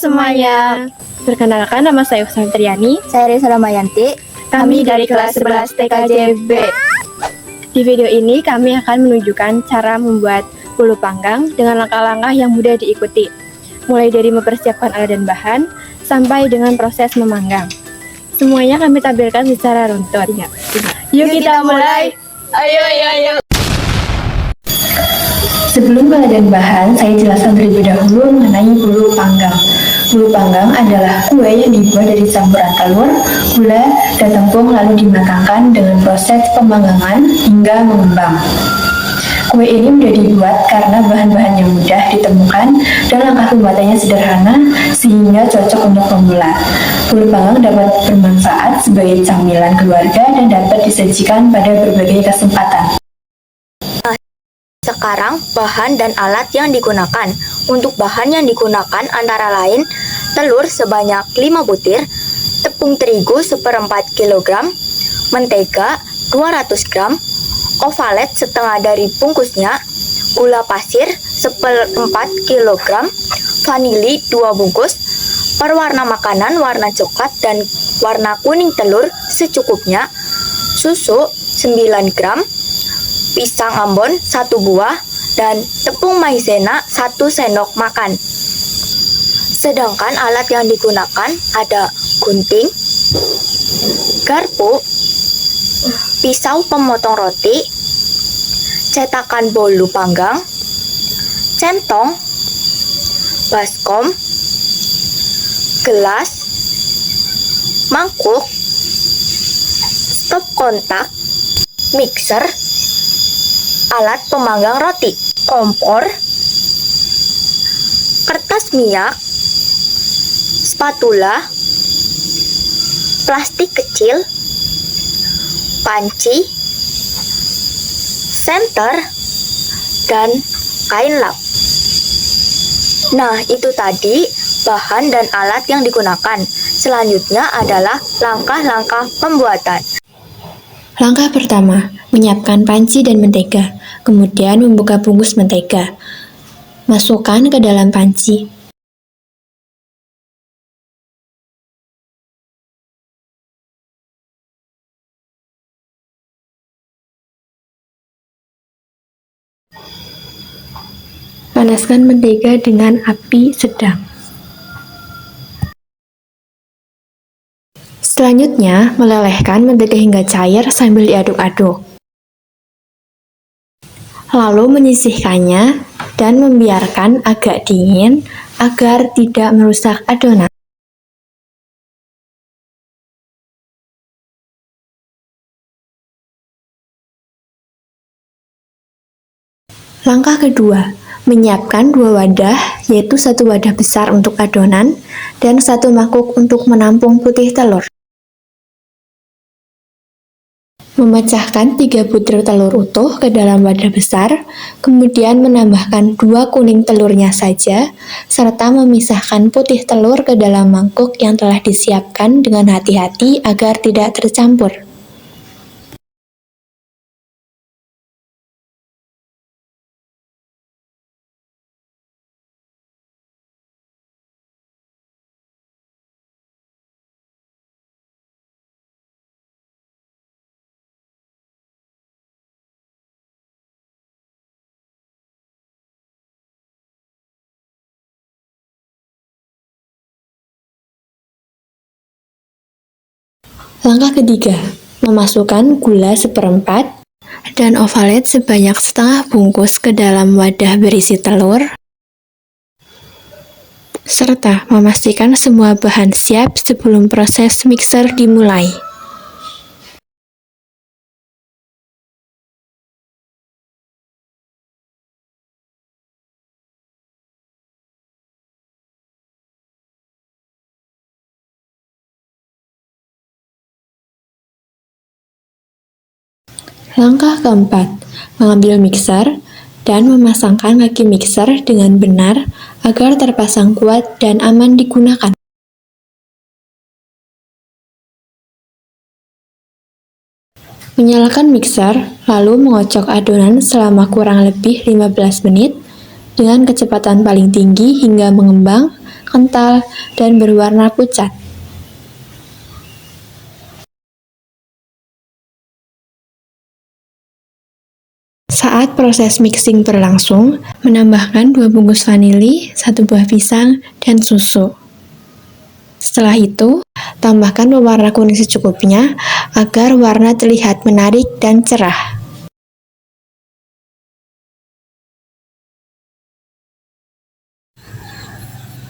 semuanya. Perkenalkan, nama saya Santriani. Saya Risa Ramayanti. Kami dari kelas 11 TKJB. Di video ini kami akan menunjukkan cara membuat bolu panggang dengan langkah-langkah yang mudah diikuti. Mulai dari mempersiapkan alat dan bahan, sampai dengan proses memanggang. Semuanya kami tampilkan secara runtun. Yuk kita mulai! Ayo! Sebelum pengadaan bahan, saya jelaskan terlebih dahulu mengenai bolu panggang. Bolu panggang adalah kue yang dibuat dari campuran telur, gula, dan tepung lalu dimatangkan dengan proses pemanggangan hingga mengembang. Kue ini mudah dibuat karena bahan-bahannya mudah ditemukan dan langkah pembuatannya sederhana sehingga cocok untuk pemula. Bolu panggang dapat bermanfaat sebagai camilan keluarga dan dapat disajikan pada berbagai kesempatan. Sekarang, bahan dan alat yang digunakan. Untuk bahan yang digunakan antara lain, telur sebanyak 5 butir, tepung terigu 1/4 kg, mentega 200 gram, ovalet setengah dari bungkusnya, gula pasir 1/4 kg, vanili 2 bungkus, perwarna makanan warna coklat dan warna kuning telur secukupnya, susu 9 gram, pisang ambon 1 buah, dan tepung maizena 1 sendok makan. Sedangkan alat yang digunakan ada gunting, garpu, pisau pemotong roti, cetakan bolu panggang, centong, baskom, gelas, mangkuk, stop kontak, mixer, alat pemanggang roti, kompor, kertas minyak, spatula, plastik kecil, panci, senter, dan kain lap. Nah, itu tadi bahan dan alat yang digunakan. Selanjutnya adalah langkah-langkah pembuatan. Langkah pertama, menyiapkan panci dan mentega, kemudian membuka bungkus mentega. Masukkan ke dalam panci. Panaskan mentega dengan api sedang. Selanjutnya, melelehkan mentega hingga cair sambil diaduk-aduk. Lalu menyisihkannya dan membiarkan agak dingin agar tidak merusak adonan. Langkah kedua, menyiapkan 2 wadah, yaitu 1 wadah besar untuk adonan dan 1 mangkuk untuk menampung putih telur. Memecahkan 3 butir telur utuh ke dalam wadah besar, kemudian menambahkan 2 kuning telurnya saja, serta memisahkan putih telur ke dalam mangkuk yang telah disiapkan dengan hati-hati agar tidak tercampur. Langkah ketiga, memasukkan gula 1/4 dan ovalet sebanyak setengah bungkus ke dalam wadah berisi telur, serta memastikan semua bahan siap sebelum proses mixer dimulai. Langkah keempat, mengambil mixer dan memasangkan kaki mixer dengan benar agar terpasang kuat dan aman digunakan. Menyalakan mixer, lalu mengocok adonan selama kurang lebih 15 menit dengan kecepatan paling tinggi hingga mengembang, kental, dan berwarna pucat. Saat proses mixing berlangsung, menambahkan 2 bungkus vanili, 1 buah pisang, dan susu. Setelah itu, tambahkan pewarna kuning secukupnya agar warna terlihat menarik dan cerah.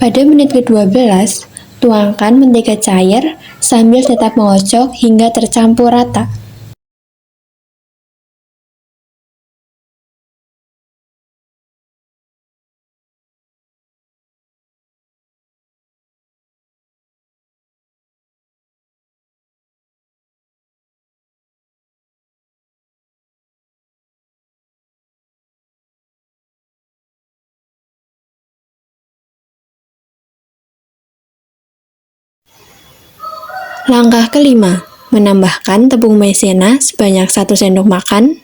Pada menit ke-12, tuangkan mentega cair sambil tetap mengocok hingga tercampur rata. Langkah kelima, menambahkan tepung maizena sebanyak 1 sendok makan,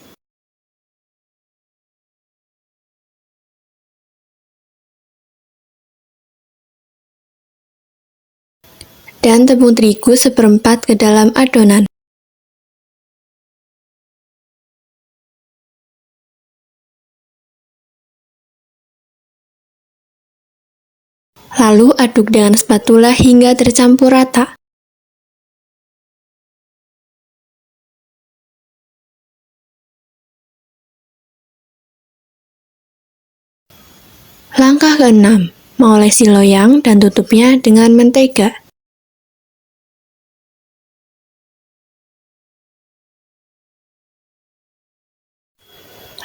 dan tepung terigu seperempat ke dalam adonan. Lalu aduk dengan spatula hingga tercampur rata. Langkah keenam, mengolesi loyang dan tutupnya dengan mentega.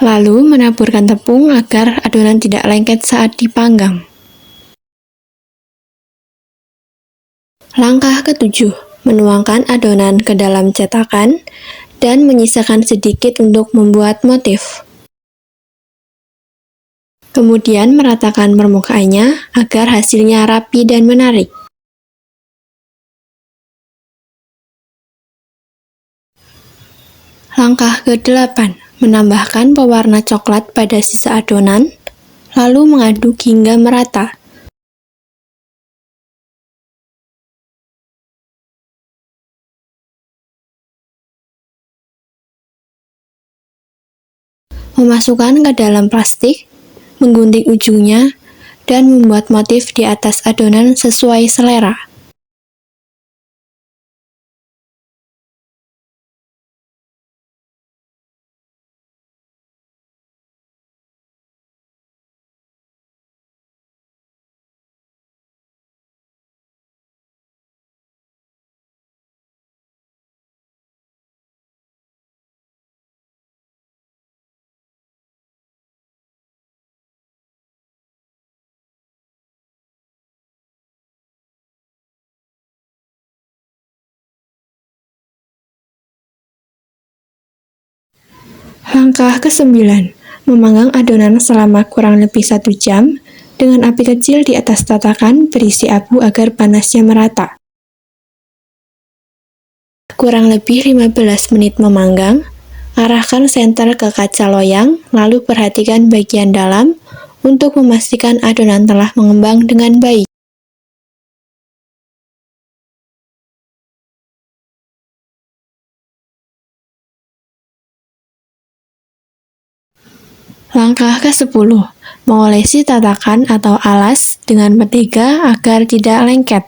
Lalu menaburkan tepung agar adonan tidak lengket saat dipanggang. Langkah ketujuh, menuangkan adonan ke dalam cetakan dan menyisakan sedikit untuk membuat motif. Kemudian meratakan permukaannya agar hasilnya rapi dan menarik. Langkah ke-8, menambahkan pewarna coklat pada sisa adonan, lalu mengaduk hingga merata. Memasukkan ke dalam plastik, menggunting ujungnya, dan membuat motif di atas adonan sesuai selera. Langkah ke-9, memanggang adonan selama kurang lebih 1 jam dengan api kecil di atas tatakan berisi abu agar panasnya merata. Kurang lebih 15 menit memanggang, arahkan senter ke kaca loyang, lalu perhatikan bagian dalam untuk memastikan adonan telah mengembang dengan baik. Langkah ke-10, mengolesi tatakan atau alas dengan mentega agar tidak lengket.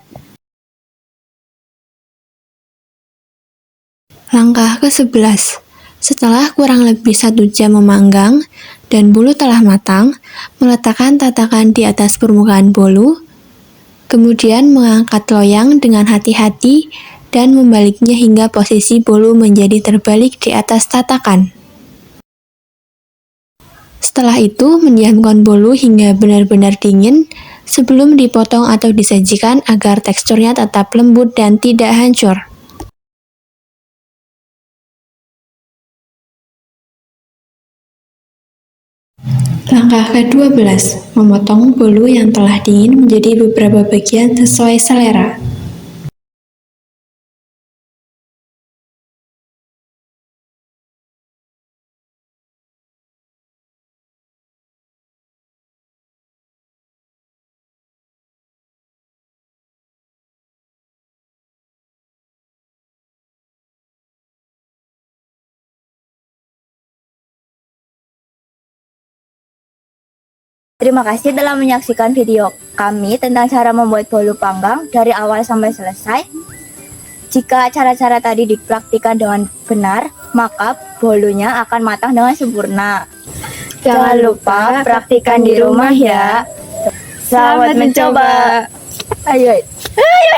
Langkah ke-11, setelah kurang lebih 1 jam memanggang dan bolu telah matang, meletakkan tatakan di atas permukaan bolu, kemudian mengangkat loyang dengan hati-hati dan membaliknya hingga posisi bolu menjadi terbalik di atas tatakan. Setelah itu, mendiamkan bolu hingga benar-benar dingin sebelum dipotong atau disajikan agar teksturnya tetap lembut dan tidak hancur. Langkah ke-12, memotong bolu yang telah dingin menjadi beberapa bagian sesuai selera. Terima kasih telah menyaksikan video kami tentang cara membuat bolu panggang dari awal sampai selesai. Jika cara-cara tadi dipraktikkan dengan benar, maka bolunya akan matang dengan sempurna. Jangan lupa praktikan di rumah ya. Selamat mencoba. Ayo. Ayo.